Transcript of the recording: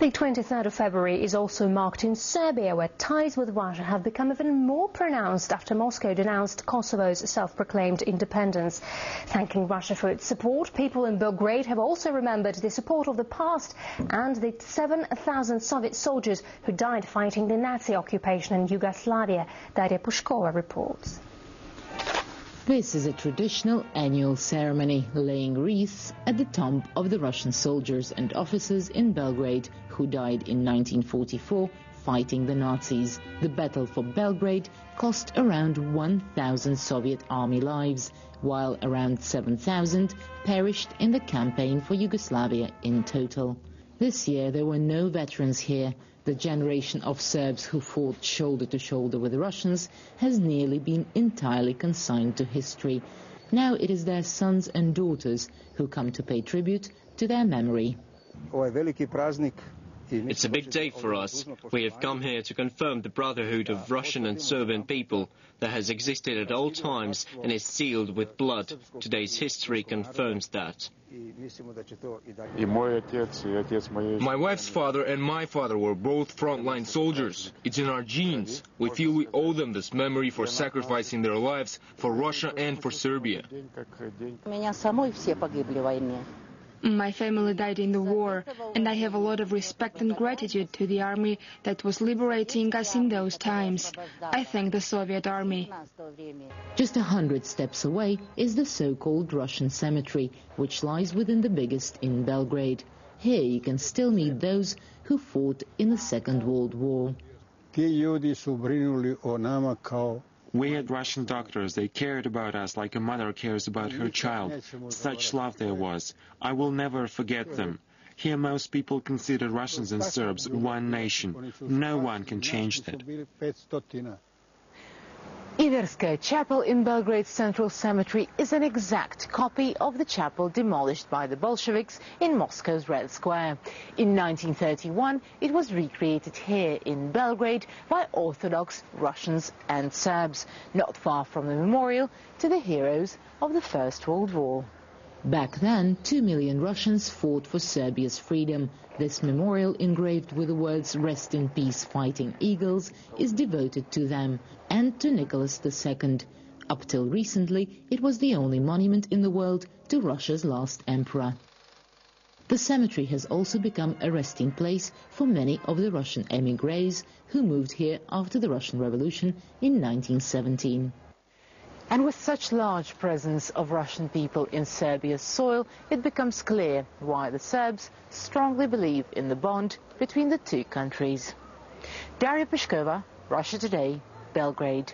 The 23rd of February is also marked in Serbia, where ties with Russia have become even more pronounced after Moscow denounced Kosovo's self-proclaimed independence. Thanking Russia for its support, people in Belgrade have also remembered the support of the past and the 7,000 Soviet soldiers who died fighting the Nazi occupation in Yugoslavia. Daria Pushkova reports. This is a traditional annual ceremony, laying wreaths at the tomb of the Russian soldiers and officers in Belgrade who died in 1944 fighting the Nazis. The battle for Belgrade cost around 1,000 Soviet army lives, while around 7,000 perished in the campaign for Yugoslavia in total. This year there were no veterans here. The generation of Serbs who fought shoulder to shoulder with the Russians has nearly been entirely consigned to history. Now it is their sons and daughters who come to pay tribute to their memory. It's a big day for us. We have come here to confirm the brotherhood of Russian and Serbian people that has existed at all times and is sealed with blood. Today's history confirms that. My wife's father and my father were both frontline soldiers. It's in our genes. We feel we owe them this memory for sacrificing their lives for Russia and for Serbia. My family died in the war, and I have a lot of respect and gratitude to the army that was liberating us in those times. I thank the Soviet army. Just 100 steps away is the so-called Russian cemetery, which lies within the biggest in Belgrade. Here you can still meet those who fought in the Second World War. We had Russian doctors. They cared about us like a mother cares about her child. Such love there was. I will never forget them. Here most people consider Russians and Serbs one nation. No one can change that. Iverska chapel in Belgrade's central cemetery is an exact copy of the chapel demolished by the Bolsheviks in Moscow's Red Square. In 1931, it was recreated here in Belgrade by Orthodox Russians and Serbs, not far from the memorial to the heroes of the First World War. Back then, 2 million Russians fought for Serbia's freedom. This memorial, engraved with the words "Rest in Peace, Fighting Eagles," is devoted to them and to Nicholas II. Up till recently, it was the only monument in the world to Russia's last emperor. The cemetery has also become a resting place for many of the Russian émigrés who moved here after the Russian Revolution in 1917. And with such large presence of Russian people in Serbia's soil, it becomes clear why the Serbs strongly believe in the bond between the two countries. Daria Pushkova, Russia Today, Belgrade.